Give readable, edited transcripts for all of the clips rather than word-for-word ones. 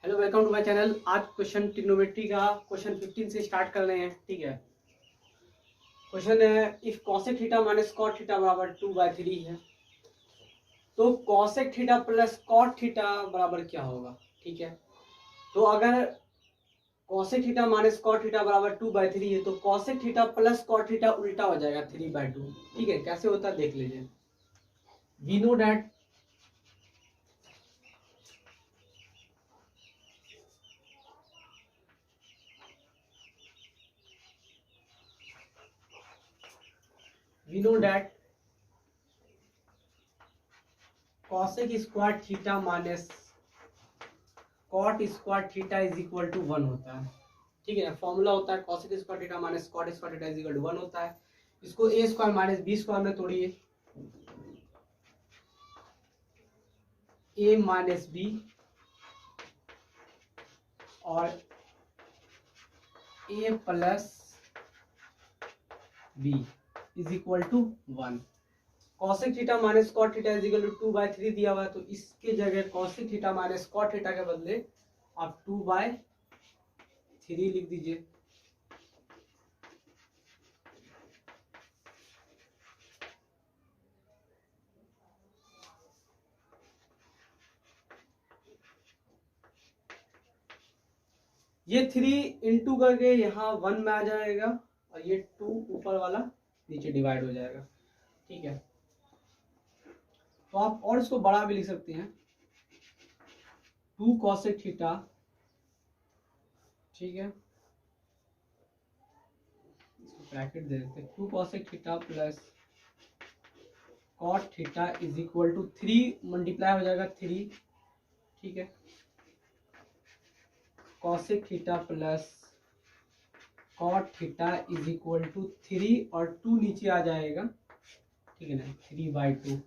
Hello, welcome to my channel. आज question trigonometry का question 15 से स्टार्ट कर रहे हैं। ठीक है, क्वेश्चन है if cosec theta minus cot theta बराबर 2/3 है तो cosec theta plus cot theta बराबर क्या होगा। ठीक है, तो अगर cosec theta minus cot theta बराबर 2/3 है तो cosec theta plus cot theta उल्टा हो जाएगा 3/2। ठीक है, कैसे होता है देख लीजिए। We know that cosec square theta minus cot square theta is equal to 1 होता है। ठीक है, फॉर्मूला होता है cosec square theta minus cot square theta is equal to 1 होता है। इसको a square minus B square में तोड़िए, a माइनस बी और a plus B is equal to 1। Cosec theta minus cot theta is equal to 2/3 दिया हुआ है, तो इसके जगह cosec theta minus cot theta के बदले आप 2/3 लिख दीजिए। ये 3 इंटू करके यहाँ 1 में आ जाएगा और ये 2 ऊपर वाला नीचे डिवाइड हो जाएगा। ठीक है, तो आप और इसको बड़ा भी लिख सकते हैं, 2 कॉसेक थीटा। ठीक है, इसको ब्रैकेट दे देते हैं, 2 cosec theta plus cot theta is equal to 3 multiply हो जाएगा 3। ठीक है, cosec theta plus cot theta is equal to 3 और 2 नीचे आ जाएगा। ठीक है ना, 3/2।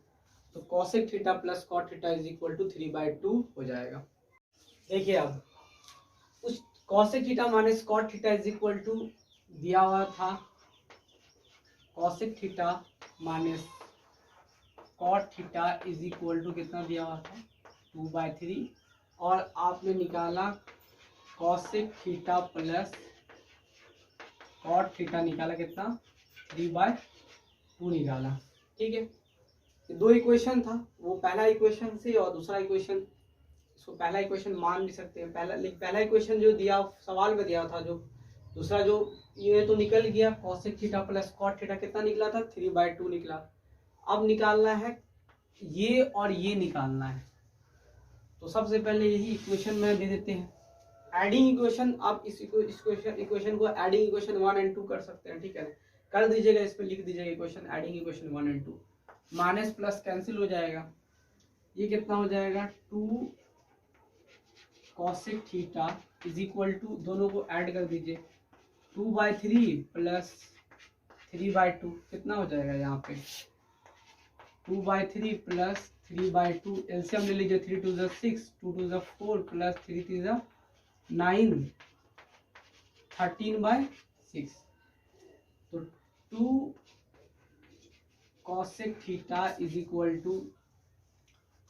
तो cosec theta plus cot theta is equal to 3/2 हो जाएगा। देखिए अब उस cosec theta minus cot theta is equal to दिया हुआ था cosec theta minus cot theta is equal to कितना दिया हुआ था 2/3, और आपने निकाला cosec theta plus cot theta, निकाला कितना 3/2 निकाला। ठीक है, दो इक्वेशन था, वो पहला इक्वेशन से और दूसरा इक्वेशन, इसको पहला इक्वेशन मान भी सकते हैं। पहला इक्वेशन जो दिया सवाल में दिया था, जो दूसरा जो ये तो निकल गया cosec theta plus cot theta कितना निकला था 3/2 निकला। अब निकालना है ये और ये निकालना है, तो सबसे पहले यही इक्वेशन में दे देते हैं एडिंग इक्वेशन। आप इस इक्वेशन को एडिंग इक्वेशन 1 और 2 कर सकते हैं। ठीक है, कर दीजिएगा, इस पे लिख दीजिएगा इक्वेशन एडिंग इक्वेशन 1 और 2। माइनस प्लस कैंसिल हो जाएगा, ये कितना हो जाएगा 2 cosec theta is equal to, दोनों को ऐड कर दीजिए, 2/3 प्लस 3/2 कितना हो जाएगा यहाँ पे 2/3 प्लस 3/2। एलसीएम ले लीजिए, 3 2 6, 2 2 4 प्लस 3 3 9, 13/6। तो 2 cosec theta is equal to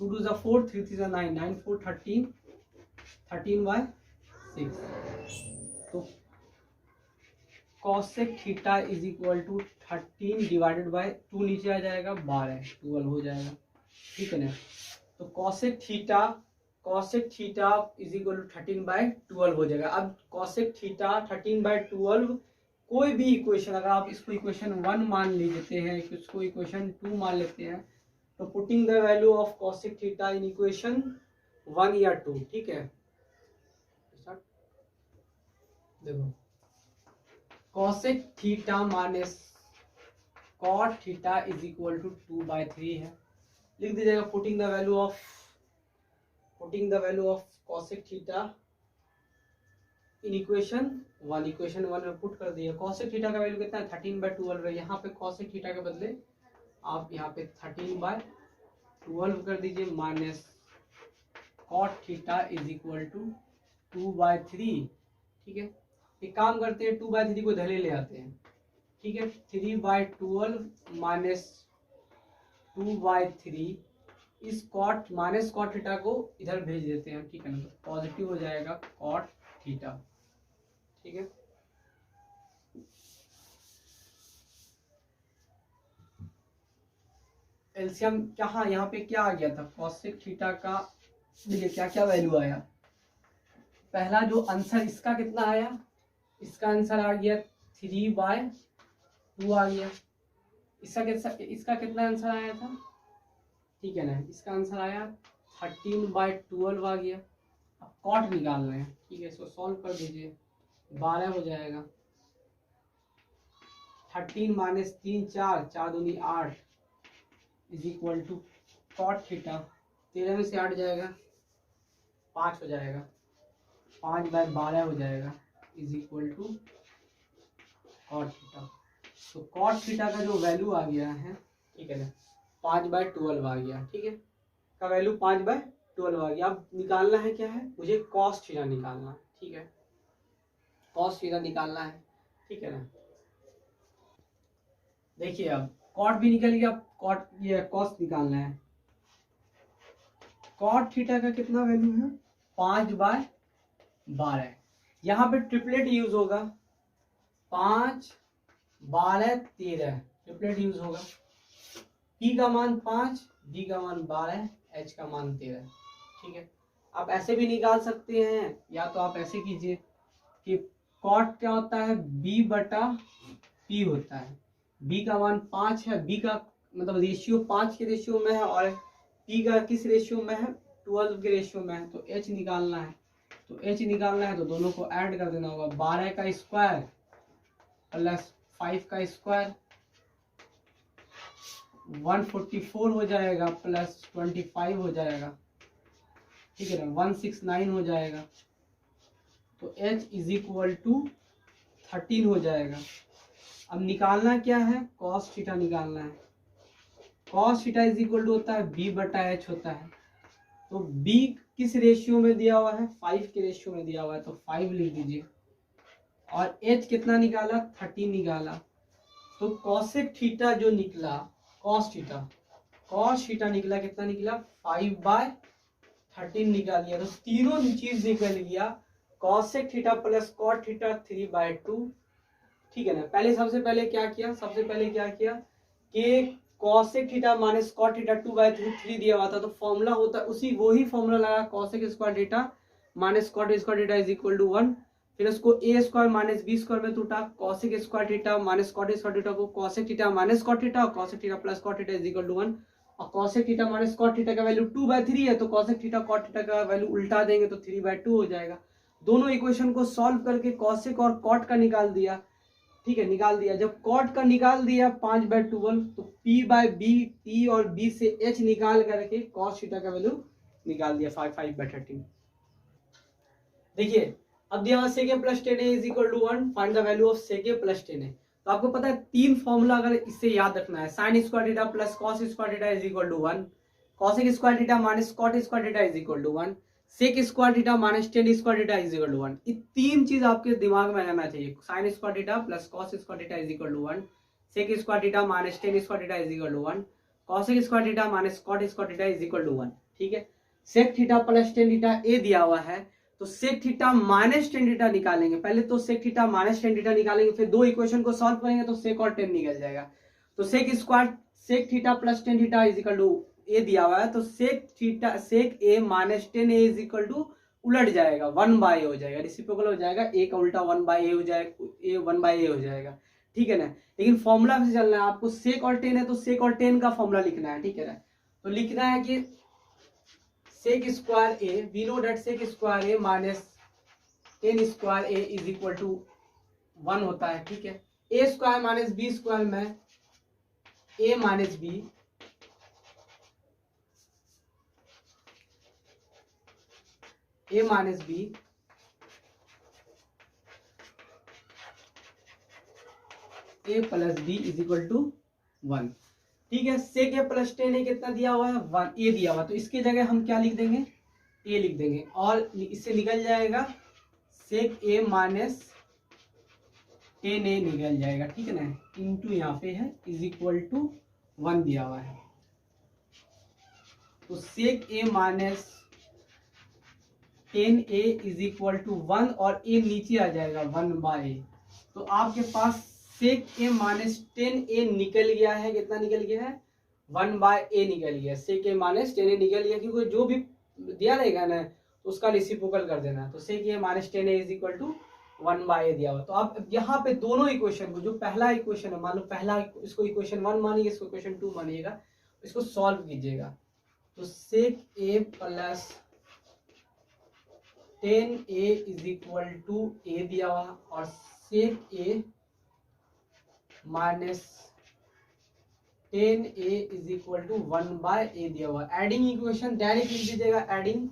2 2 4, 3 3 9, 9 4 13, 13/6। तो cosec theta is equal to 13 divided by 2 नीचे आ जाएगा 12, 12 हो जाएगा। ठीक है ना, तो cosec theta is equal to 13/12 हो जाएगा। अब cosec थीटा 13/12 कोई भी इक्वेशन, अगर आप इसको इक्वेशन 1 मान लेते हैं, इसको इक्वेशन 2 मान लेते हैं, तो putting the value of cosec theta in equation 1 या 2। ठीक है, देखो cosec theta minus cot theta is equal to 2/3 है। लिख दीजिएगा putting the value of cosec theta in equation 1। Equation 1 में पुट कर दिया, cosec थीटा का वैल्यू कितना है 13/12 है। यहाँ पे cosec थीटा के बदले आप यहाँ पे 13/12 कर दीजिए, minus cot theta is equal to 2/3। ठीक है, एक काम करते हैं, 2/3 को धले ले आते हैं। ठीक है, 3/12 माइनस 2/3 इस कॉट माइनस कॉट थीटा को इधर भेज देते हैं, ठीक है ना, तो पॉजिटिव हो जाएगा कॉट थीटा, ठीक है। एलसीएम कहाँ, यहाँ पे क्या आ गया था, कॉसेक थीटा का, देखिए क्या क्या वैल्यू आया। पहला जो आंसर इसका कितना आया, इसका आंसर आ गया 3/2 आ गया। इसका कितना आंसर आया था, ठीक है ना, इसका आंसर आया 13/12 आ गया। अब कॉट निकालना है, ठीक है, इसको सॉल्व कर दीजिए, 12 हो जाएगा। 13 माइनस 3 4, 4 दूनी 8 is equal to cot theta, 13 में से 8 जाएगा 5 हो जाएगा, 5/12 हो जाएगा is equal to cot theta. तो कॉट थीटा का जो वैल्यू आ गया है, ठीक है ना, 5/12 आ गया, ठीक है, का वैल्यू 5/12 आ गया। अब निकालना है क्या है, मुझे कॉस थीटा निकालना है, ठीक है, कॉस थीटा निकालना है, ठीक है ना। देखिए अब कॉट भी निकल गया, कॉट ये कॉस निकालना है। कॉट थीटा का कितना वैल्यू है, 5/12। यहाँ पे ट्रिपलेट यूज होगा, 5 12 13 ट्रिपलेट यूज होगा। P का मान 5, D का मान 12, H का मान 13, ठीक है। आप ऐसे भी निकाल सकते हैं, या तो आप ऐसे कीजिए कि कॉट क्या होता है, B/P होता है। B का मान 5 है, B का मतलब रेशियो 5 के रेशियो में है, और P का किस रेशियो में है, 12 के रेशियो में है। तो H निकालना है, तो दोनों को ऐड कर देना होगा, 12 का स्क्वायर प्लस 5 का स्क्वायर 144 हो जाएगा, प्लस 25 हो जाएगा, ठीक है ना, 169 हो जाएगा। तो H इज इक्वल टू 13 हो जाएगा। अब निकालना क्या है, कॉस थीटा निकालना है। Cos theta is equal to होता है B/H होता है। तो B किस रेशियो में दिया हुआ है, 5 के रेशियो में दिया हुआ है, तो 5 लिख दीजिए। और H कितना निकाला, 13 निकाला। तो कॉसेक थीटा जो निकला, कॉस थीटा निकला, कितना निकला, 5/13 निकाल लिया। तो तीनों चीज निकल गया, cosec theta plus cot theta 3/2, ठीक है ना। सबसे पहले क्या किया कि cosec theta minus cot theta 2/3 दिया हुआ था, तो फॉर्मूला होता है वही फॉर्मूला लगा, cosec square theta minus cot square theta is equal to 1। फिर उसको a square minus b square में टूटा, cosec square theta minus cot square theta को cosec theta minus cot theta, और cosec theta plus cot theta is equal to 1। और cosec theta minus cot theta का value 2/3 है, तो cosec theta cot theta का value उल्टा देंगे तो 3/2 हो जाएगा। दोनों इक्वेशन को सॉल्व करके कॉसेक और कॉट का निकाल दिया, ठीक है, निकाल दिया। जब कॉट का निकाल दिया 5/12, तो P और B से H निकाल करके कॉस थीटा का वैल्यू निकाल दिया 5/13। देखिए अब दिया sec a plus 10a is equal to 1, find the value of sec a plus 10a। तो आपको पता है 3 फॉर्मूला अगर इससे याद रखना है, sin square theta plus cos square theta is equal to 1, cosec square theta minus cot square theta is equal to 1, sec square theta minus tan square theta is equal to 1। ये 3 चीज आपके दिमाग में रहना चाहिए, sin square theta plus cos square theta is equal to 1, sec square theta minus tan square theta is equal to 1, cosec square theta minus cot square theta is equal to 1, ठीक है। sec theta plus tan theta a दिया हुआ है, तो sec theta minus tan theta निकालेंगे। पहले तो sec theta minus tan theta निकालेंगे, फिर दो इक्वेशन को सॉल्व करेंगे तो sec और tan निकल जाएगा। तो sec theta plus tan theta is equal to a दिया हुआ है, तो sec a minus tan a is equal to उलट जाएगा, 1/a हो जाएगा, रेसिप्रोकल हो जाएगा, a का उल्टा 1/a हो जाएगा, a 1/a हो जाएगा, ठीक है ना। लेकिन फॉर्मूला से चलना है आपको, sec और tan है तो sec और tan का फॉर्मूला लिखना है, ठीक है ना। तो लिखना है कि sec square a, we know that sec square a minus tan square a is equal to 1 होता है, ठीक है। a square minus b square में a minus b, a minus b a plus b is equal to 1, ठीक है। sec a प्लस tan a कितना दिया हुआ है, 1 a दिया हुआ, तो इसकी जगह हम क्या लिख देंगे, a लिख देंगे, और इससे निकल जाएगा sec a minus tan a निकल जाएगा, ठीक है ना, इंटू यहाँ पे है इज इक्वल टू 1 दिया हुआ है। तो sec a minus 10a is equal to 1 और a नीचे आ जाएगा 1/a। तो आपके पास सेक ए माइनस 10a निकल गया है। कितना निकल गया है? 1/a निकल गया। सेक ए माइनस 10a निकल गया, क्योंकि जो भी दिया रहेगा ना तो उसका रेसिप्रोकल कर देना है। तो sec a minus 10a is equal to 1/a दिया हुआ। तो आप यहाँ पे दोनों इक्वेशन को, जो पहला इक्वेशन है, मान लो पहला इसको इक्वेशन 1 मानिएगा, इसको इक्वेशन 2 मानिएगा, इसको सॉल्व कीजिएगा। तो sec a plus 10a is equal to a दिया हुआ और sec a minus 10a is equal to 1/a दिया हुआ। एडिंग इक्वेशन डायरेक्ट लिख दीजिएगा, एडिंग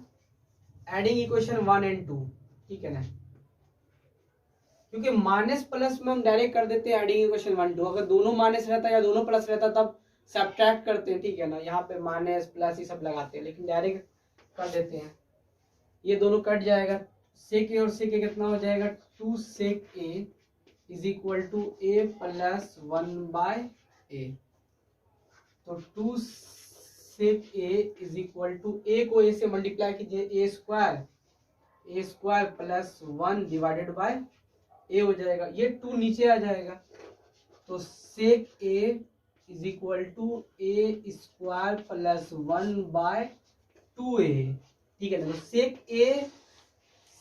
इक्वेशन 1 एंड 2, ठीक है ना, क्योंकि माइनस प्लस में हम डायरेक्ट कर देते हैं एडिंग इक्वेशन 1 2। अगर दोनों माइनस रहता या दोनों प्लस रहता तब सब्ट्रैक्ट करते हैं, ठीक है ना, यहाँ पे माइनस प्लस ये सब लगाते हैं, लेकिन डायरेक्ट कर देते हैं। ये दोनों कट जाएगा, सेक ए और सेक ए कितना हो जाएगा? 2 sec a is equal to a plus 1/a। तो 2 sec a is equal to a को a से मल्टीप्लाई कीजिए, a square plus 1 divided by a हो जाएगा। ये 2 नीचे आ जाएगा, तो sec a is equal to a square plus 1/2a, ठीक है ना। तो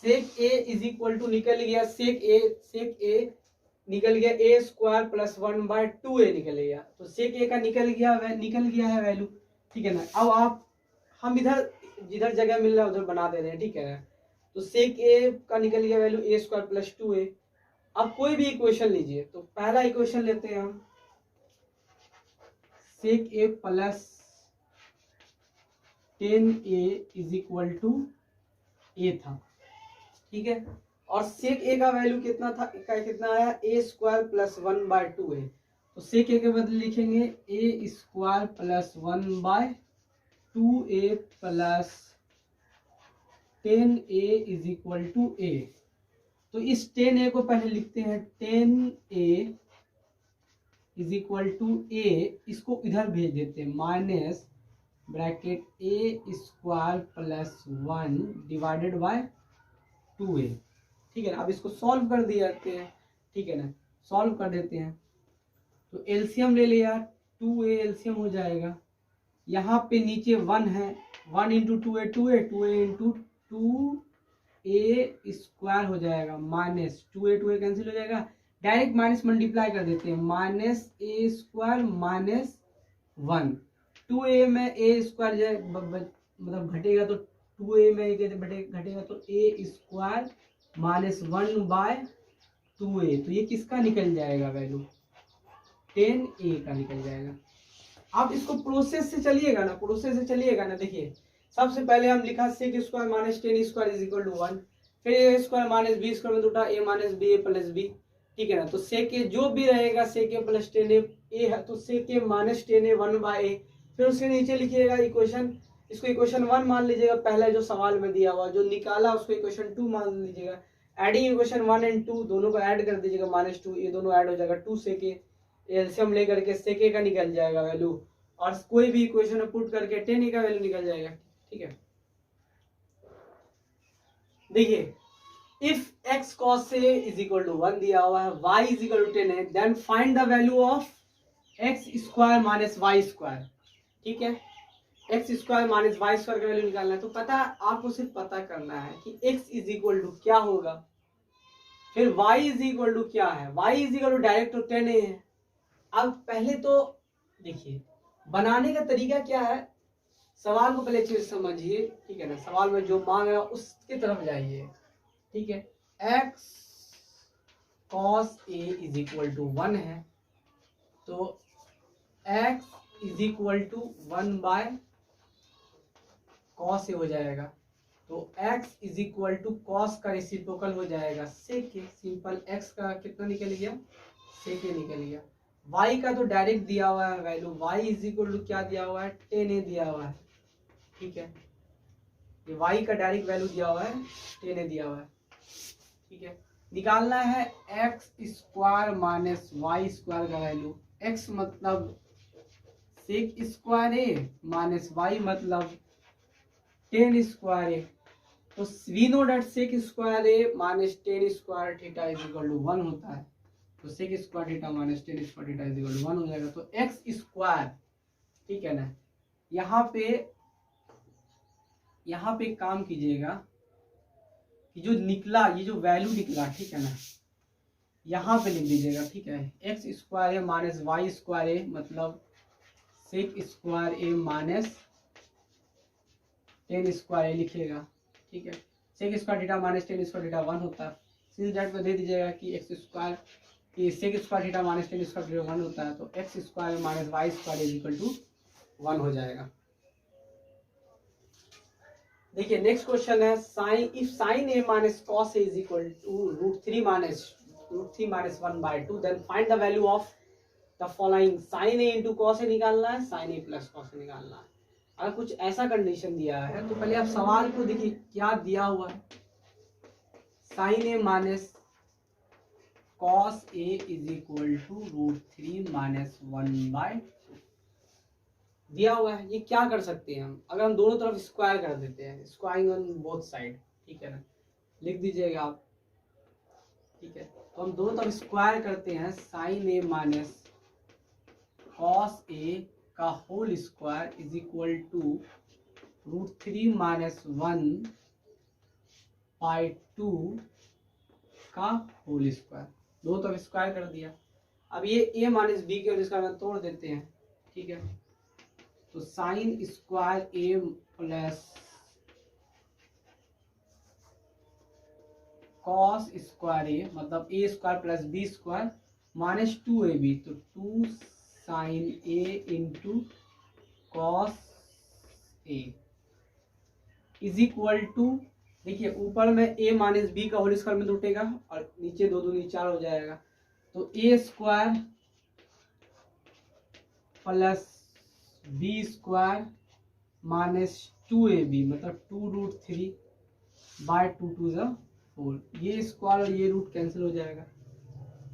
sec a is equal to निकल गया, सेक ए निकल गया a स्क्वायर प्लस 1/2a निकल गया। तो सेक ए का निकल गया है वैल्यू, ठीक है ना। अब हम इधर जिधर जगह मिल रहा है उधर बना दे रहे हैं, ठीक है ना। तो सेक ए का निकल गया value a square plus 2a। अब कोई भी इक्वेशन लीजिए, तो पहला इक्वेशन लेते हैं हम, sec a plus 10a is equal to a था, ठीक है। और सेक ए का वैल्यू कितना था? कितना आया? a square plus 1/2a। तो सेक ए के बदले लिखेंगे a square plus 1/2a plus 10a is equal to a। तो इस 10a को पहले लिखते हैं, 10a is equal to a, इसको इधर भेज देते हैं, minus bracket a square plus 1 divided bye 2a, ठीक है ना। अब इसको सॉल्व कर दिए जाते हैं, ठीक है ना, सॉल्व कर देते हैं। तो एलसीएम ले लिया, 2a एलसीएम हो जाएगा। यहाँ पे नीचे 1 है, 1 into 2a 2a into 2a square हो जाएगा, माइनस 2a कैंसिल हो जाएगा, डायरेक्ट माइनस मल्टीप्लाई कर देते हैं, minus a square minus 1। 2a में a स्क्वायर मतलब घटेगा, तो 2a में घटेगा तो a स्क्वायर माइनस 1/2a। तो ये किसका निकल जाएगा वैल्यू? 10a का निकल जाएगा। आप इसको प्रोसेस से चलिएगा ना, देखिए सबसे पहले हम लिखा sec square minus 10 square is equal to 1, फिर a square minus b square में उठा a minus b plus b, ठीक है ना। तो सेक ए जो भी रहेगा, सेक ए प्लस 10a है, तो sec a minus 10a 1/a। फिर उसके नीचे लिखिएगा इक्वेशन, इसको इक्वेशन 1 मान लीजिएगा, पहला जो सवाल में दिया हुआ जो निकाला उसको इक्वेशन 2 मान लीजिएगा। एडिंग इक्वेशन 1 एंड 2 दोनों को ऐड कर दीजिएगा, -2, ये दोनों ऐड हो जाएगा, 2 सेक ए, एलसीएम लेकर के सेक ए का निकल जाएगा वैल्यू, और कोई भी इक्वेशन में पुट करके 10a का वैल्यू निकल जाएगा, ठीक है। देखिए, if x cos a is equal to 1 दिया हुआ है, y इज इक्वल टू 10 है, then find the value of x square minus y square, ठीक है। x square minus y square का वैल्यू निकालना है। तो आपको सिर्फ पता करना है कि x इज इक्वल टू क्या होगा, फिर y इज इक्वल टू क्या है, y is equal to direct तो 10a है। अब पहले तो देखिए बनाने का तरीका क्या है, सवाल को पहले चीज समझिए, ठीक है ना। सवाल में जो मांग रहा है उसकी तरफ जाइए, ठीक है। x cos a is equal to 1 है, तो x is equal to 1 cos a हो जाएगा। तो x is equal to cos का रेसिप्रोकल हो जाएगा sec a, सिंपल। x का कितना निकल गया? sec a निकल गया। y का तो डायरेक्ट दिया हुआ है value, y is equal to क्या दिया हुआ है? 10a दिया हुआ है, ठीक है। ये y का डायरेक्ट वैल्यू दिया हुआ है, 10a दिया हुआ है, ठीक है। निकालना है x square minus y square का वैल्यू। x मतलब sec square a minus y मतलब टेन स्क्वायर ए, तो we know that sec square a minus tan square theta is equal to 1 होता है, तो sec square theta minus tan square theta is equal to 1 हो जाएगा। तो x square, ठीक है ना, यहाँ पे काम कीजिएगा कि जो निकला, ये जो वैल्यू निकला, ठीक है ना, यहाँ पे लिख दीजिएगा, ठीक है। X square a minus y square a, मतलब sec square a minus tan square a लिखिएगा, ठीक है। Sec square theta minus tan square theta 1 होता है, सिंस दैट में दे दीजिएगा कि एक्स स्क्वायर की sec square theta minus tan square theta 1 होता है, तो x square minus y square is equal to 1 हो जाएगा। देखिए नेक्स्ट क्वेश्चन है sine, if sine a minus cos a is equal to root three minus 1/2, then find the value of the following. Sine a into cos a निकालना है, sine a plus cos a निकालना है। अगर कुछ ऐसा condition दिया है तो पहले आप सवाल को देखिए क्या दिया हुआ है। Sine a minus cos a is equal to root three minus 1/2 दिया हुआ है। ये क्या कर सकते हैं हम, अगर हम दोनों तरफ स्क्वायर कर देते हैं, स्क्वायरिंग ऑन बोथ साइड, ठीक है ना, लिख दीजिएगा आप, ठीक है। तो हम दोनों तरफ स्क्वायर करते हैं, sine a minus cos a का whole square is equal to root three minus 1/2 का होल स्क्वायर, दोनों तरफ स्क्वायर कर दिया। अब ये a माइनस बी के स्क्वायर में तोड़ देते हैं, ठीक है। तो sine square a plus cos square a, मतलब a square plus b square minus 2ab, तो 2 sine a into cos a is equal to, देखिए ऊपर में a माइनस बी का होल स्क्वायर में टूटेगा और नीचे 2 दूनी 4 हो जाएगा, तो a square plus b square minus 2ab, मतलब 2√3/2 2 4, ये स्क्वायर और ये रूट कैंसिल हो जाएगा।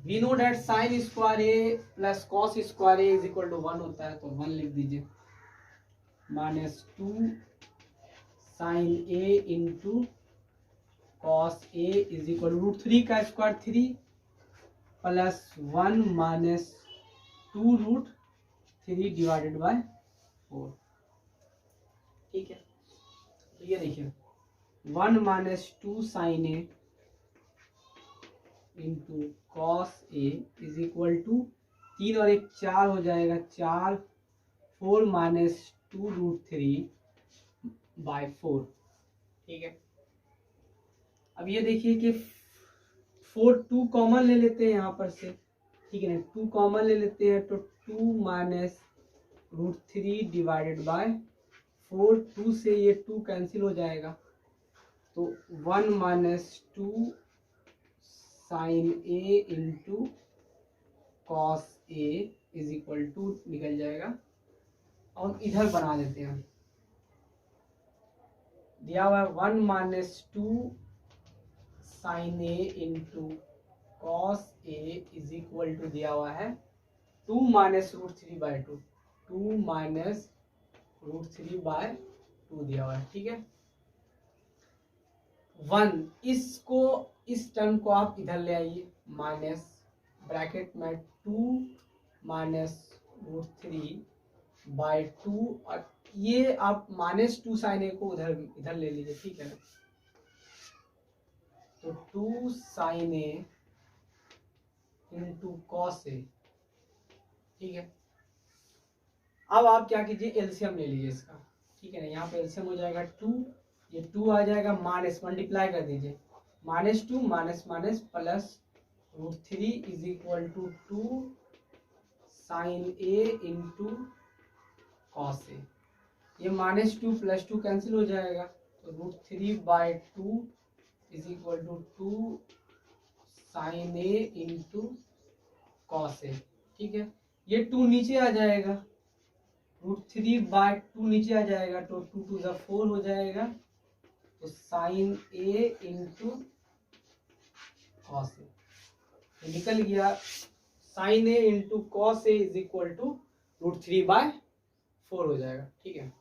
We know that sine square a plus cos square a is equal to 1 होता है, तो 1 लिख दीजिए, minus 2 sine a into cos a is equal root 3 का स्क्वायर 3 प्लस 1 माइनस 2√3/4, ठीक है। तो ये देखिए 1 minus 2 sine a into cos a is equal to 3 और 1 4 हो जाएगा, 4 माइनस 2√3/4, ठीक है। अब ये देखिए कि 2 कॉमन ले लेते हैं यहाँ पर से, ठीक है ना, 2 कॉमन ले लेते हैं, तो 2 माइनस √3/4, 2 से ये 2 कैंसिल हो जाएगा, तो 1 minus 2 sine a into cos a is equal to निकल जाएगा। और इधर बना देते हैं, दिया हुआ है 1 minus 2 sine a into cos a is equal to दिया हुआ है 2 माइनस √3/2, 2 माइनस √3/2 दिया हुआ है, ठीक है। 1 इस टर्म को आप इधर ले आइए, माइनस ब्रैकेट में 2 माइनस √3/2, और ये आप माइनस 2 साइन ए को इधर ले लीजिए, ठीक है ना। तो 2 sine a into cos a, ठीक है। अब आप क्या कीजिए, एलसीएम ले लीजिए इसका, ठीक है ना। यहाँ पे एलसीएम हो जाएगा 2, ये 2 आ जाएगा, माइनस मल्टीप्लाई कर दीजिए, minus 2 minus minus plus √3 is equal to 2 sine a into cos a, ये माइनस 2 प्लस 2 कैंसिल हो जाएगा, तो √3/2 is equal to 2 sine a into cos a, ठीक है। ये 2 नीचे आ जाएगा, √3/2 नीचे आ जाएगा, तो 2 2 4 हो जाएगा, तो sine a into cos a निकल गया, sine a into cos a is equal to √3/4 हो जाएगा, ठीक है।